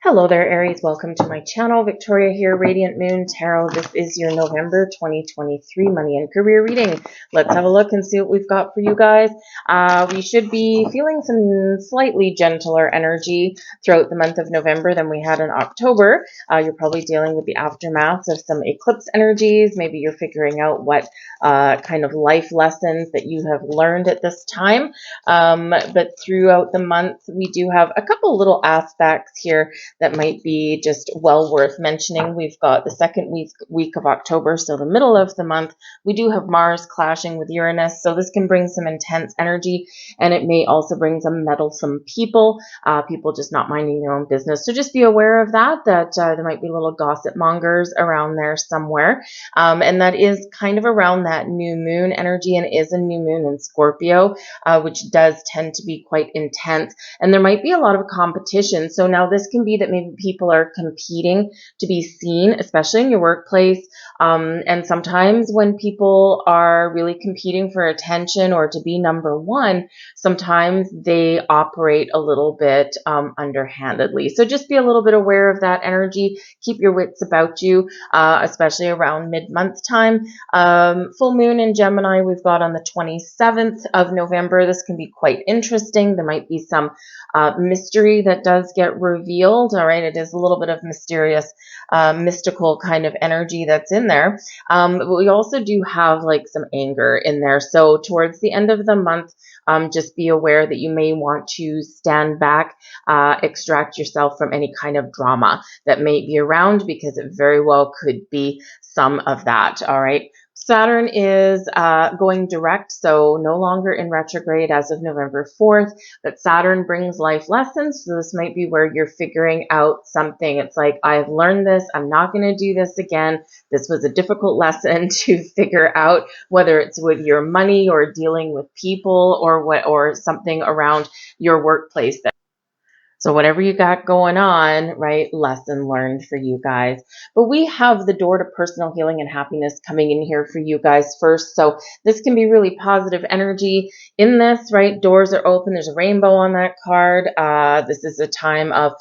Hello there, Aries. Welcome to my channel. Victoria here, Radiant Moon Tarot. This is your November 2023 money and career reading. Let's have a look and see what we've got for you guys. We should be feeling some slightly gentler energy throughout the month of November than we had in October. You're probably dealing with the aftermath of some eclipse energies. Maybe you're figuring out what kind of life lessons that you have learned at this time. But throughout the month, we do have a couple little aspects here that might be just well worth mentioning. We've got the second week of October, so the middle of the month. We do have Mars clashing with Uranus, so this can bring some intense energy, and it may also bring some meddlesome people, people just not minding their own business. So just be aware of that there might be little gossip mongers around there somewhere, and that is kind of around that new moon energy, and is a new moon in Scorpio, which does tend to be quite intense, and there might be a lot of competition. So now this can be that maybe people are competing to be seen, especially in your workplace. And sometimes when people are really competing for attention or to be number one, sometimes they operate a little bit underhandedly. So just be a little bit aware of that energy. Keep your wits about you, especially around mid-month time. Full moon in Gemini we've got on the 27th of November. This can be quite interesting. There might be some mystery that does get revealed. All right, it is a little bit of mysterious, mystical kind of energy that's in there. But we also do have like some anger in there. So towards the end of the month, just be aware that you may want to stand back, extract yourself from any kind of drama that may be around, because it very well could be some of that. All right. Saturn is going direct, so no longer in retrograde as of November 4th, but Saturn brings life lessons. So this might be where you're figuring out something. It's like, I've learned this. I'm not going to do this again. This was a difficult lesson to figure out, whether it's with your money or dealing with people or something around your workplace. So whatever you got going on, right, lesson learned for you guys. But we have the door to personal healing and happiness coming in here for you guys first. So this can be really positive energy in this, right? Doors are open. There's a rainbow on that card. This is a time of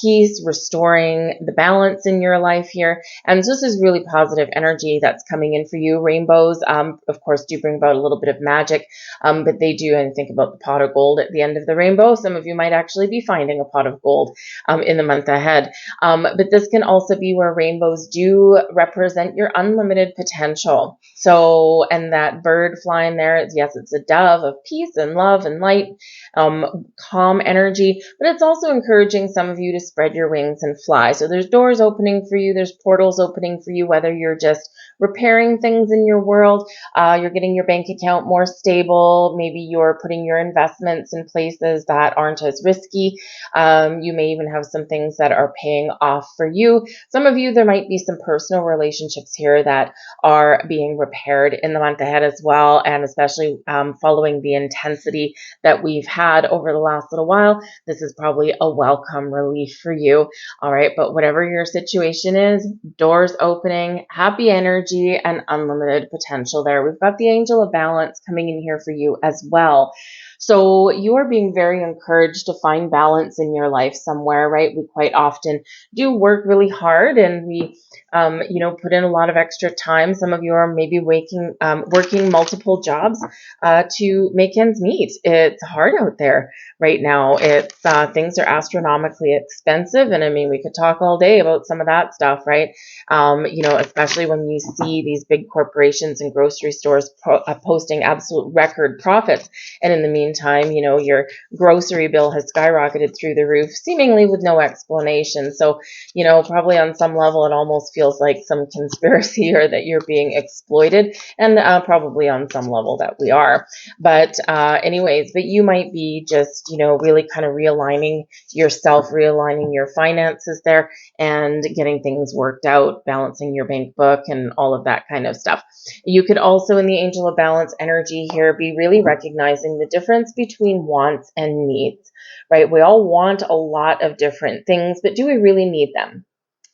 peace, restoring the balance in your life here. And so this is really positive energy that's coming in for you. Rainbows, of course, do bring about a little bit of magic, but they do, and think about the pot of gold at the end of the rainbow. Some of you might actually be finding a pot of gold in the month ahead. But this can also be where rainbows do represent your unlimited potential. So, and that bird flying there, yes, it's a dove of peace and love and light, calm energy, but it's also encouraging some of you to spread your wings and fly. So there's doors opening for you, there's portals opening for you, whether you're just repairing things in your world, you're getting your bank account more stable, maybe you're putting your investments in places that aren't as risky. You may even have some things that are paying off for you. Some of you, there might be some personal relationships here that are being repaired in the month ahead as well, and especially following the intensity that we've had over the last little while, this is probably a welcome relief for you. All right, but whatever your situation is, doors opening, happy energy, and unlimited potential there. We've got the angel of balance coming in here for you as well. So you are being very encouraged to find balance in your life somewhere, right? We quite often do work really hard, and we, put in a lot of extra time. Some of you are maybe working multiple jobs to make ends meet. It's hard out there right now. It's things are astronomically expensive, and I mean, we could talk all day about some of that stuff, right? Especially when you see these big corporations and grocery stores posting absolute record profits, and in the meantime, your grocery bill has skyrocketed through the roof, seemingly with no explanation. So, probably on some level, it almost feels like some conspiracy, or that you're being exploited, and probably on some level that we are. But anyways, but you might be just, really kind of realigning yourself, realigning your finances there, and getting things worked out, balancing your bank book and all of that kind of stuff. You could also, in the angel of balance energy here, be really recognizing the difference between wants and needs, right? We all want a lot of different things, but do we really need them?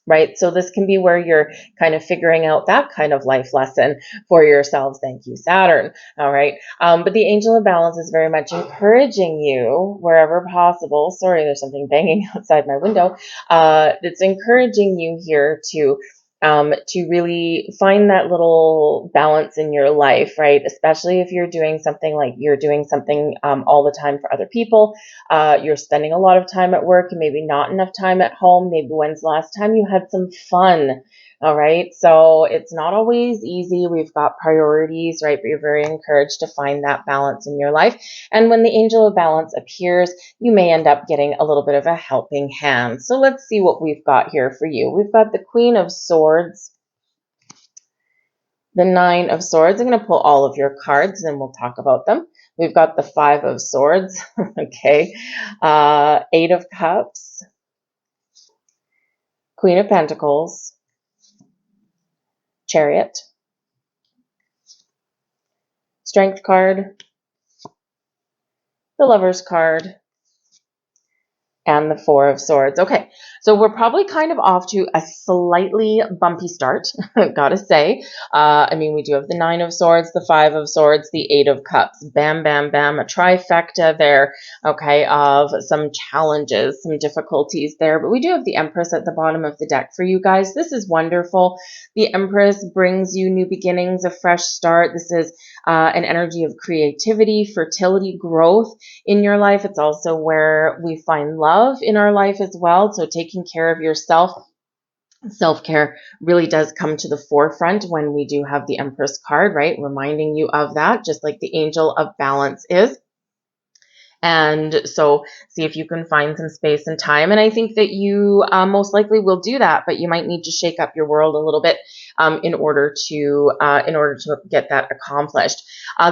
right? So this can be where you're kind of figuring out that kind of life lesson for yourselves. Thank you, Saturn. All right. But the angel of balance is very much encouraging you wherever possible. Sorry, there's something banging outside my window. It's encouraging you here to really find that little balance in your life, right? Especially if you're doing something like all the time for other people. You're spending a lot of time at work and maybe not enough time at home. Maybe when's the last time you had some fun? All right. So it's not always easy. We've got priorities, right? But you're very encouraged to find that balance in your life. And when the angel of balance appears, you may end up getting a little bit of a helping hand. So let's see what we've got here for you. We've got the Queen of Swords, the Nine of Swords. I'm going to pull all of your cards and we'll talk about them. We've got the Five of Swords. Okay. Eight of Cups, Queen of Pentacles, Chariot, Strength card, the Lover's card, and the Four of Swords. Okay, so we're probably kind of off to a slightly bumpy start, gotta say. I mean, we do have the Nine of Swords, the Five of Swords, the Eight of Cups. Bam, bam, bam, a trifecta there, okay, of some challenges, some difficulties there. But we do have the Empress at the bottom of the deck for you guys. This is wonderful. The Empress brings you new beginnings, a fresh start. This is an energy of creativity, fertility, growth in your life. It's also where we find love in our life as well. So taking care of yourself, self-care really does come to the forefront when we do have the Empress card, right? Reminding you of that, just like the Angel of Balance is. And so see if you can find some space and time. And I think that you most likely will do that, but you might need to shake up your world a little bit in order to get that accomplished.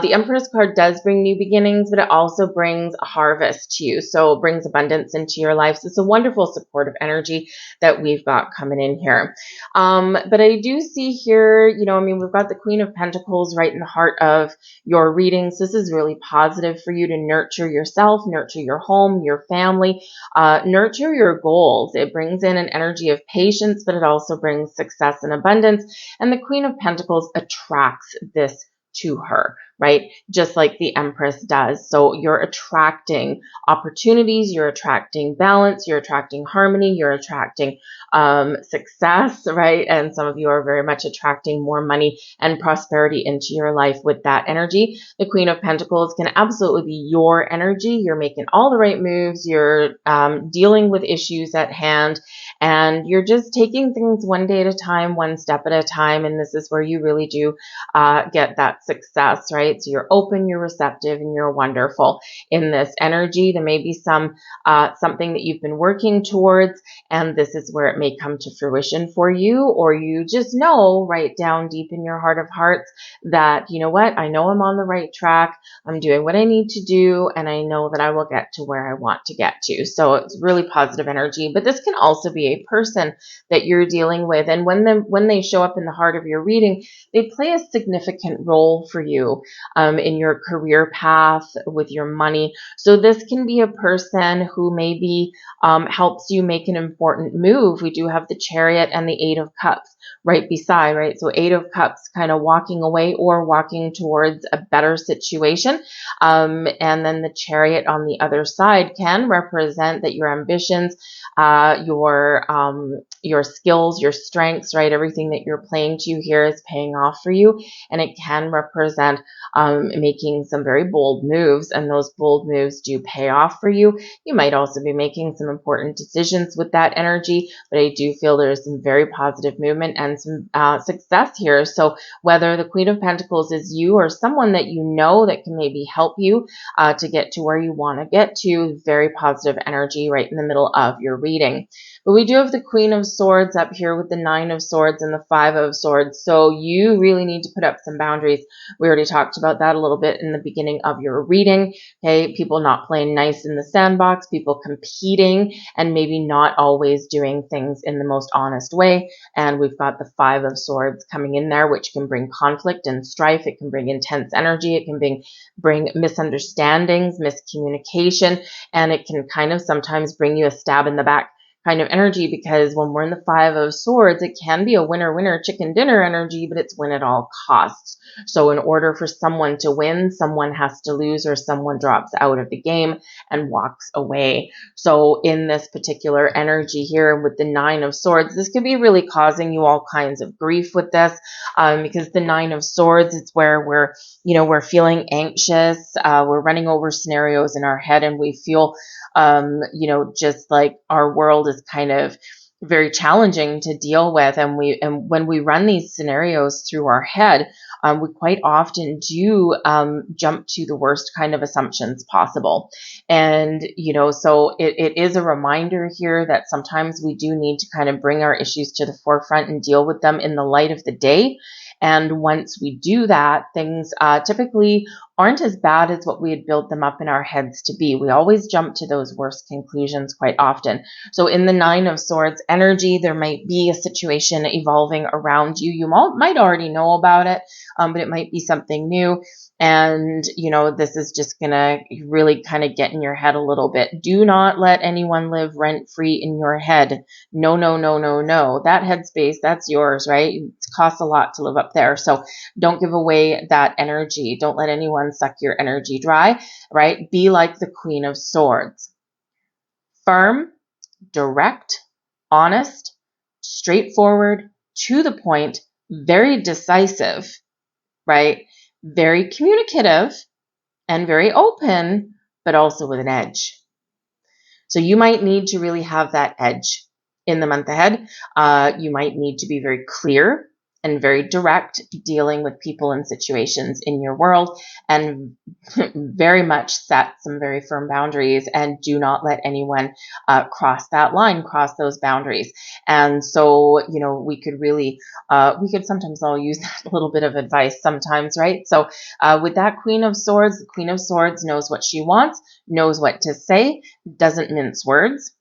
The Empress card does bring new beginnings, but it also brings a harvest to you. So it brings abundance into your life. So it's a wonderful supportive energy that we've got coming in here. But I do see here, we've got the Queen of Pentacles right in the heart of your readings. This is really positive for you to nurture yourself, nurture your home, your family, nurture your goals. It brings in an energy of patience, but it also brings success and abundance. And the Queen of Pentacles attracts this to her, right? Just like the Empress does. So you're attracting opportunities, you're attracting balance, you're attracting harmony, you're attracting success, right? And some of you are very much attracting more money and prosperity into your life with that energy. The Queen of Pentacles can absolutely be your energy. You're making all the right moves. You're dealing with issues at hand, and you're just taking things one day at a time, one step at a time. And this is where you really do get that success, right? So you're open, you're receptive, and you're wonderful in this energy. There may be something that you've been working towards, and this is where it may come to fruition for you, or you just know right down deep in your heart of hearts that, you know what, I know I'm on the right track. I'm doing what I need to do, and I know that I will get to where I want to get to. So it's really positive energy. But this can also be a person that you're dealing with, and when they show up in the heart of your reading, they play a significant role for you in your career path, with your money. So this can be a person who maybe helps you make an important move. We do have the Chariot and the Eight of Cups right beside, right? So Eight of Cups kind of walking away or walking towards a better situation. And then the Chariot on the other side can represent that your ambitions, your skills, your strengths, right? Everything that you're playing to here is paying off for you. And it can represent making some very bold moves, and those bold moves do pay off for you. You might also be making some important decisions with that energy, but I do feel there's some very positive movement and some success here. So whether the Queen of Pentacles is you or someone that you know that can maybe help you to get to where you want to get to, very positive energy right in the middle of your reading. But we do have the Queen of Swords up here with the Nine of Swords and the Five of Swords. So you really need to put up some boundaries. We already talked about that a little bit in the beginning of your reading. Okay, people not playing nice in the sandbox, people competing and maybe not always doing things in the most honest way. And we've got the Five of Swords coming in there, which can bring conflict and strife. It can bring intense energy. It can bring misunderstandings, miscommunication, and it can kind of sometimes bring you a stab in the back kind of energy, because when we're in the Five of Swords, it can be a winner, winner, chicken dinner energy, but it's win at all costs. So in order for someone to win, someone has to lose, or someone drops out of the game and walks away. So in this particular energy here with the Nine of Swords, this could be really causing you all kinds of grief with this, because the Nine of Swords, it's where we're feeling anxious, we're running over scenarios in our head, and we feel just like our world is kind of very challenging to deal with. And when we run these scenarios through our head, we quite often do jump to the worst kind of assumptions possible. And, so it is a reminder here that sometimes we do need to kind of bring our issues to the forefront and deal with them in the light of the day. And once we do that, things typically aren't as bad as what we had built them up in our heads to be. We always jump to those worst conclusions quite often. So in the Nine of Swords energy, there might be a situation evolving around you. You might already know about it, but it might be something new. And, this is just going to really kind of get in your head a little bit. Do not let anyone live rent-free in your head. No, no, no, no, no. That headspace, that's yours, right? It costs a lot to live up there. So don't give away that energy. Don't let anyone suck your energy dry, right? Be like the Queen of Swords. Firm, direct, honest, straightforward, to the point, very decisive, right? Very communicative and very open, but also with an edge. So you might need to really have that edge in the month ahead. You might need to be very clear and very direct dealing with people and situations in your world, and very much set some very firm boundaries, and do not let anyone cross that line, cross those boundaries. And so, we could really, we could sometimes all use that little bit of advice sometimes, right? So with that Queen of Swords, the Queen of Swords knows what she wants, knows what to say, doesn't mince words,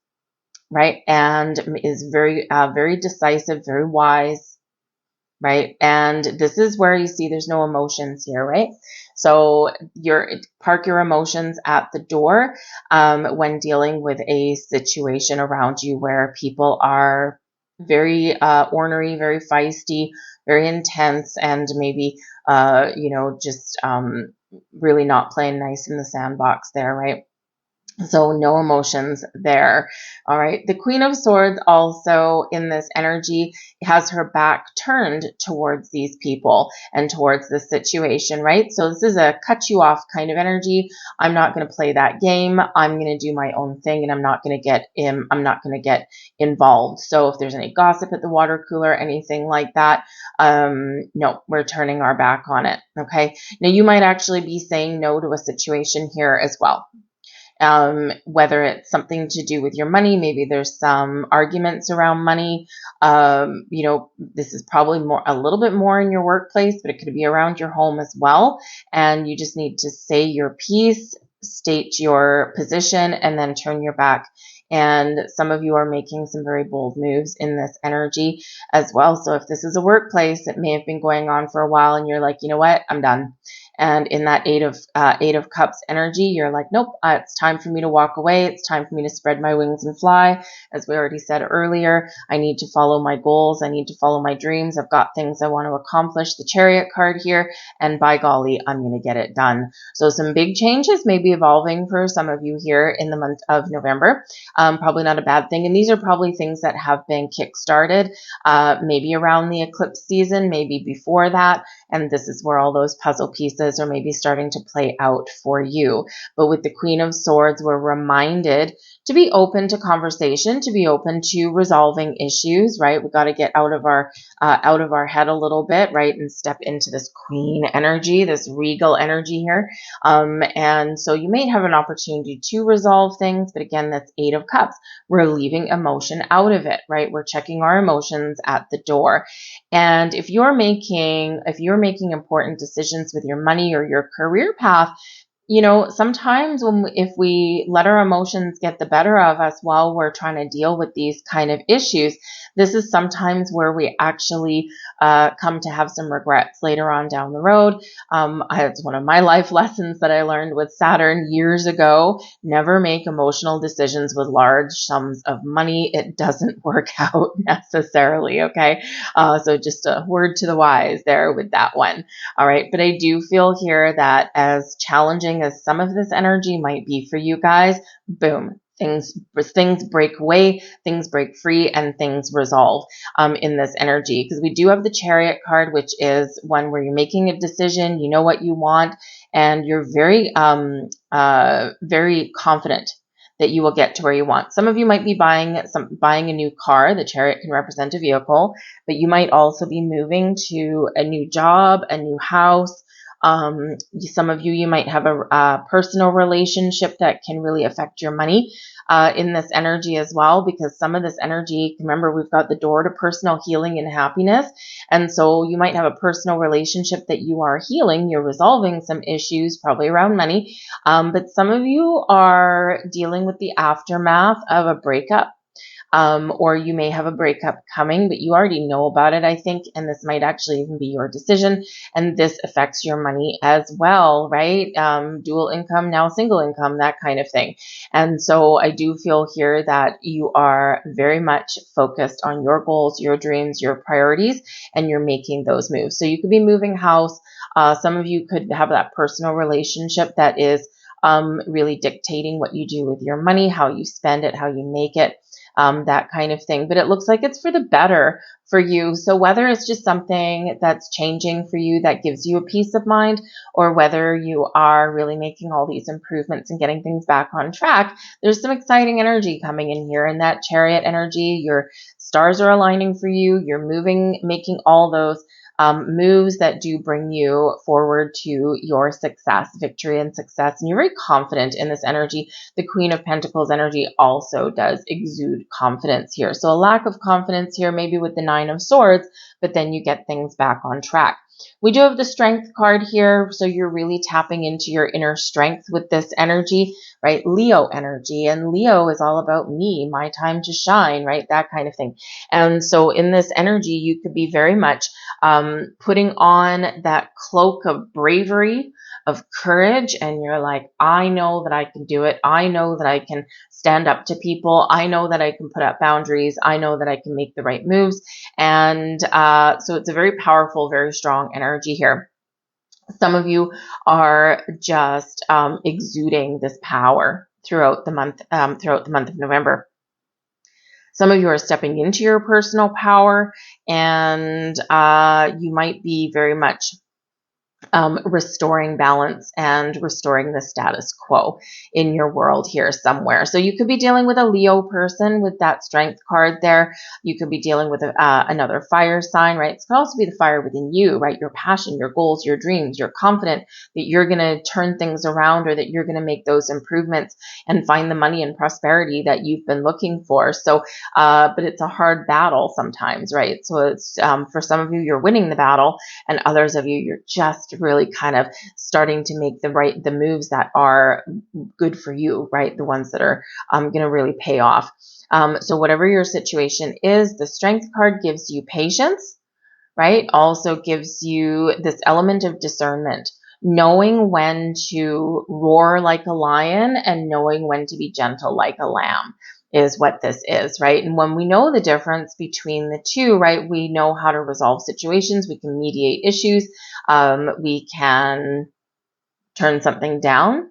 right? And is very, very decisive, very wise, right? And this is where you see there's no emotions here, right? So park your emotions at the door when dealing with a situation around you where people are very ornery, very feisty, very intense, and maybe just really not playing nice in the sandbox there, right? So no emotions there. All right. The Queen of Swords also in this energy has her back turned towards these people and towards this situation, right? So this is a cut you off kind of energy. I'm not going to play that game. I'm going to do my own thing, and I'm not going to get involved. So if there's any gossip at the water cooler, anything like that, no, we're turning our back on it. Okay. Now you might actually be saying no to a situation here as well. Whether it's something to do with your money, maybe there's some arguments around money. This is probably a little bit more in your workplace, but it could be around your home as well. And you just need to say your piece, state your position, and then turn your back. And some of you are making some very bold moves in this energy as well. So if this is a workplace, it may have been going on for a while, and you're like, you know what, I'm done. And in that Eight of Cups energy, you're like, nope, it's time for me to walk away. It's time for me to spread my wings and fly. As we already said earlier, I need to follow my goals. I need to follow my dreams. I've got things I want to accomplish. The Chariot card here, and by golly, I'm going to get it done. So some big changes may be evolving for some of you here in the month of November. Probably not a bad thing. And these are probably things that have been kick-started, maybe around the eclipse season, maybe before that. And this is where all those puzzle pieces are maybe starting to play out for you. But with the Queen of Swords, we're reminded to be open to conversation, to be open to resolving issues, right? We got to get out of our head a little bit, right? And step into this queen energy, this regal energy here. And so you may have an opportunity to resolve things, but again, that's Eight of Cups. We're leaving emotion out of it, right? We're checking our emotions at the door. And if you're making important decisions with your money or your career path, sometimes if we let our emotions get the better of us while we're trying to deal with these kind of issues, This is sometimes where we actually come to have some regrets later on down the road. It's one of my life lessons that I learned with Saturn years ago. Never make emotional decisions with large sums of money. It doesn't work out necessarily, okay? So just a word to the wise there with that one. All right, but I do feel here that as challenging as some of this energy might be for you guys, boom, things break away, things break free, and things resolve in this energy. Because we do have the Chariot card, which is one where you're making a decision, you know what you want, and you're very very confident that you will get to where you want. Some of you might be buying a new car. The Chariot can represent a vehicle, but you might also be moving to a new job, a new house. Some of you might have a personal relationship that can really affect your money in this energy as well, because some of this energy, remember, we've got the door to personal healing and happiness. And so you might have a personal relationship that you are healing. You're resolving some issues, probably around money. But some of you are dealing with the aftermath of a breakup. Or you may have a breakup coming, but you already know about it, I think, and this might actually even be your decision, and this affects your money as well, right? Dual income, now single income, that kind of thing. And so I do feel here that you are very much focused on your goals, your dreams, your priorities, and you're making those moves. So you could be moving house. Some of you could have that personal relationship that is really dictating what you do with your money, how you spend it, how you make it. That kind of thing. But it looks like it's for the better for you. So whether it's just something that's changing for you that gives you a peace of mind, or whether you are really making all these improvements and getting things back on track, there's some exciting energy coming in here. And that Chariot energy, your stars are aligning for you. You're moving, making all those moves that do bring you forward to your success, victory and success. And you're very confident in this energy. The Queen of Pentacles energy also does exude confidence here. So a lack of confidence here, maybe with the Nine of Swords, but then you get things back on track. We do have the Strength card here, so you're really tapping into your inner strength with this energy, right? Leo energy, and Leo is all about me, my time to shine, right? That kind of thing. And so in this energy, you could be very much putting on that cloak of bravery, of courage, and you're like, I know that I can do it. I know that I can stand up to people. I know that I can put up boundaries. I know that I can make the right moves. And so it's a very powerful, very strong energy here. Some of you are just exuding this power throughout the month of November. Some of you are stepping into your personal power, and you might be very much restoring balance and restoring the status quo in your world here somewhere. So you could be dealing with a Leo person with that Strength card there. You could be dealing with another fire sign, right? It could also be the fire within you, right? Your passion, your goals, your dreams. You're confident that you're going to turn things around, or that you're going to make those improvements and find the money and prosperity that you've been looking for. So, but it's a hard battle sometimes, right? So it's for some of you, you're winning the battle, and others of you, you're just really kind of starting to make the moves that are good for you, right? The ones that are going to really pay off. So whatever your situation is, the Strength card gives you patience, right? Also gives you this element of discernment, knowing when to roar like a lion and knowing when to be gentle like a lamb is what this is, right? And when we know the difference between the two, right, we know how to resolve situations. We can mediate issues. We can turn something down,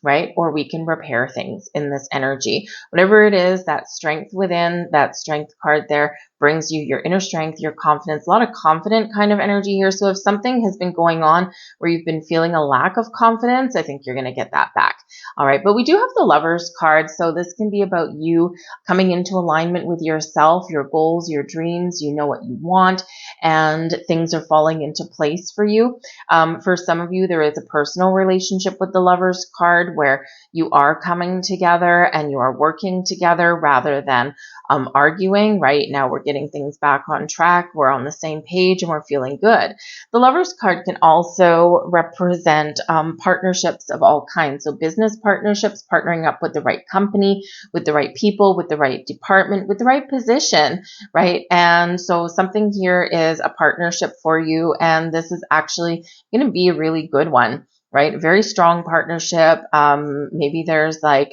right? Or we can repair things in this energy. Whatever it is, that strength within, that Strength card there brings you your inner strength, your confidence, a lot of confident kind of energy here. So if something has been going on where you've been feeling a lack of confidence, I think you're going to get that back. All right. But we do have the Lovers card. So this can be about you coming into alignment with yourself, your goals, your dreams. You know what you want, and things are falling into place for you. For some of you, there is a personal relationship with the Lovers card where you are coming together and you are working together rather than arguing, right? Now we're getting things back on track. We're on the same page and we're feeling good. The Lover's card can also represent partnerships of all kinds. So business partnerships, partnering up with the right company, with the right people, with the right department, with the right position, right? And so something here is a partnership for you, and this is actually going to be a really good one, right? Very strong partnership. Maybe there's like,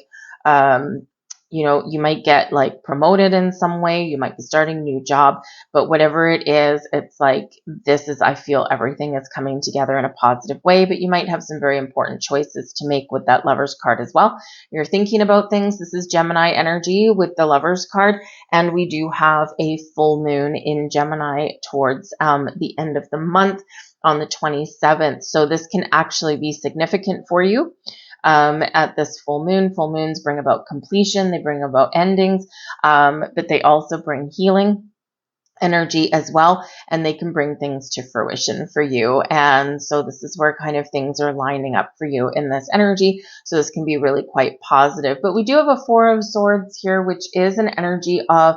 you might get like promoted in some way. You might be starting a new job, but whatever it is, it's like, I feel everything is coming together in a positive way, but you might have some very important choices to make with that Lover's card as well. You're thinking about things. This is Gemini energy with the Lover's card, and we do have a full moon in Gemini towards the end of the month on the 27th. So this can actually be significant for you. At this full moon. Full moons bring about completion, they bring about endings, but they also bring healing energy as well, and they can bring things to fruition for you. And so this is where kind of things are lining up for you in this energy. So this can be really quite positive. But we do have a Four of Swords here, which is an energy of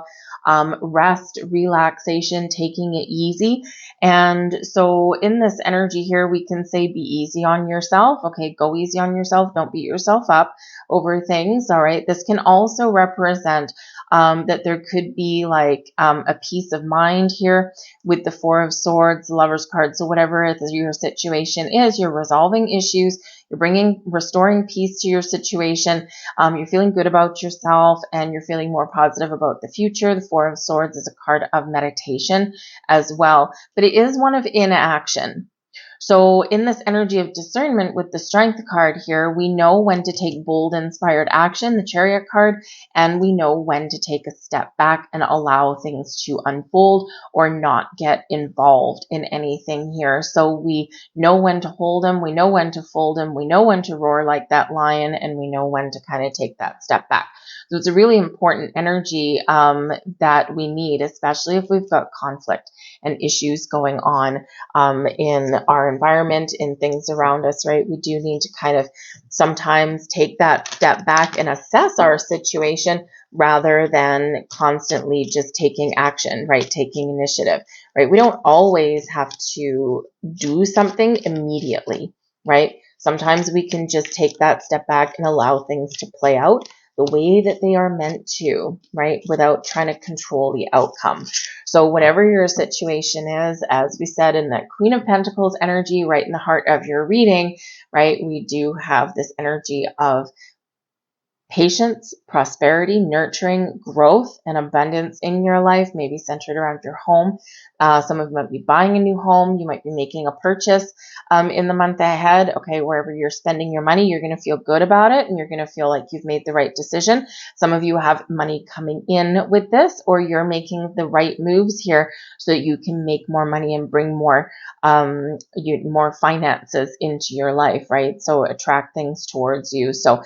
rest, relaxation, taking it easy. And so in this energy here, we can say be easy on yourself. Okay, go easy on yourself. Don't beat yourself up over things. All right. This can also represent that there could be like a peace of mind here with the Four of Swords, Lover's card. So whatever your situation is, you're resolving issues, you're restoring peace to your situation. You're feeling good about yourself, and you're feeling more positive about the future. The Four of Swords is a card of meditation as well, but it is one of inaction. So in this energy of discernment with the Strength card here, we know when to take bold, inspired action, the Chariot card, and we know when to take a step back and allow things to unfold or not get involved in anything here. So we know when to hold them, we know when to fold them, we know when to roar like that lion, and we know when to kind of take that step back. So it's a really important energy that we need, especially if we've got conflict and issues going on in our environment, in things around us, right? We do need to kind of sometimes take that step back and assess our situation rather than constantly just taking action, right? Taking initiative, right? We don't always have to do something immediately, right? Sometimes we can just take that step back and allow things to play out the way that they are meant to, right? Without trying to control the outcome. So whatever your situation is, as we said in that Queen of Pentacles energy, right in the heart of your reading, right? We do have this energy of patience, prosperity, nurturing, growth, and abundance in your life, maybe centered around your home. Some of you might be buying a new home. You might be making a purchase in the month ahead. Okay, wherever you're spending your money, you're going to feel good about it, and you're going to feel like you've made the right decision. Some of you have money coming in with this, or you're making the right moves here so that you can make more money and bring more finances into your life, right? So attract things towards you. So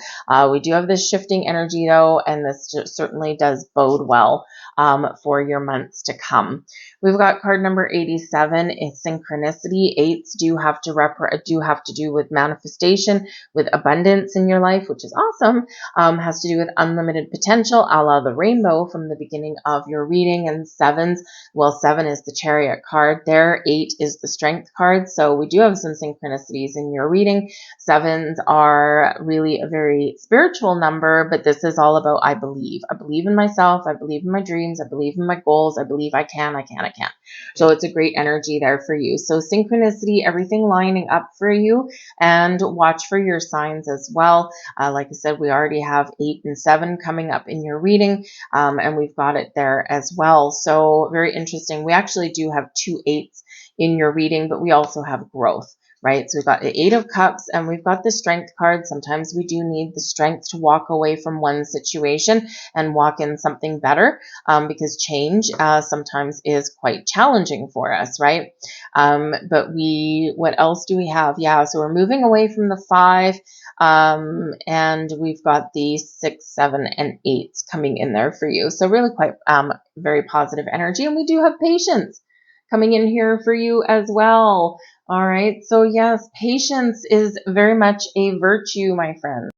we do have this shifting energy though, and this certainly does bode well for your months to come. We've got card number 87 is synchronicity. Eights do have to do with manifestation, with abundance in your life, which is awesome. Has to do with unlimited potential, a la the rainbow from the beginning of your reading. And sevens, well, 7 is the Chariot card there. 8 is the Strength card. So we do have some synchronicities in your reading. Sevens are really a very spiritual number, but this is all about I believe. I believe in myself. I believe in my dreams. I believe in my goals. I believe I can. So it's a great energy there for you. So synchronicity, everything lining up for you, and watch for your signs as well. Like I said, we already have 8 and 7 coming up in your reading, and we've got it there as well. So very interesting. We actually do have 2 8s in your reading, but we also have growth. Right? So we've got the 8 of Cups, and we've got the Strength card. Sometimes we do need the strength to walk away from one situation and walk in something better, because change sometimes is quite challenging for us, right? But what else do we have? Yeah, so we're moving away from the 5, and we've got the 6, 7, and 8s coming in there for you. So really quite very positive energy, and we do have patience coming in here for you as well. All right, so yes, patience is very much a virtue, my friends.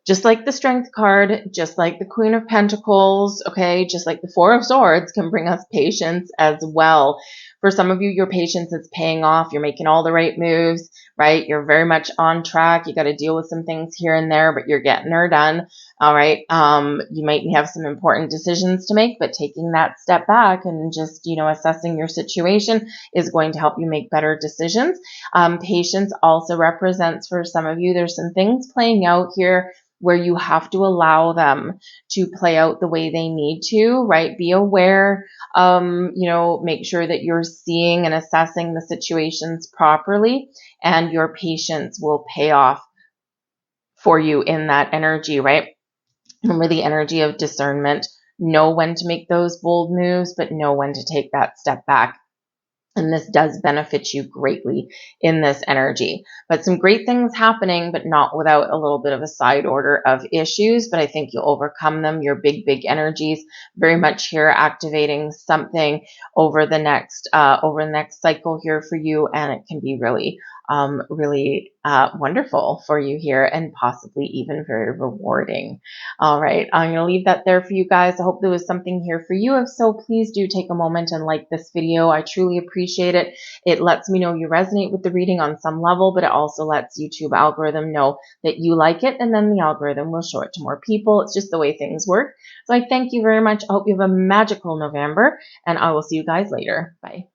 Just like the Strength card, just like the Queen of Pentacles, okay, just like the Four of Swords can bring us patience as well. For some of you, your patience is paying off. You're making all the right moves, right? You're very much on track. You got to deal with some things here and there, but you're getting her done. All right. You might have some important decisions to make, but taking that step back and just, assessing your situation is going to help you make better decisions. Patience also represents, for some of you, there's some things playing out here where you have to allow them to play out the way they need to, right? Be aware, make sure that you're seeing and assessing the situations properly, and your patience will pay off for you in that energy, right? Remember the energy of discernment. Know when to make those bold moves, but know when to take that step back. And this does benefit you greatly in this energy. But some great things happening, but not without a little bit of a side order of issues. But I think you'll overcome them. Your big energies very much here activating something over the next cycle here for you, and it can be really wonderful for you here, and possibly even very rewarding. All right, I'm going to leave that there for you guys. I hope there was something here for you. If so, please do take a moment and like this video. I truly appreciate it. It lets me know you resonate with the reading on some level, but it also lets YouTube algorithm know that you like it, and then the algorithm will show it to more people. It's just the way things work. So I thank you very much. I hope you have a magical November, and I will see you guys later. Bye.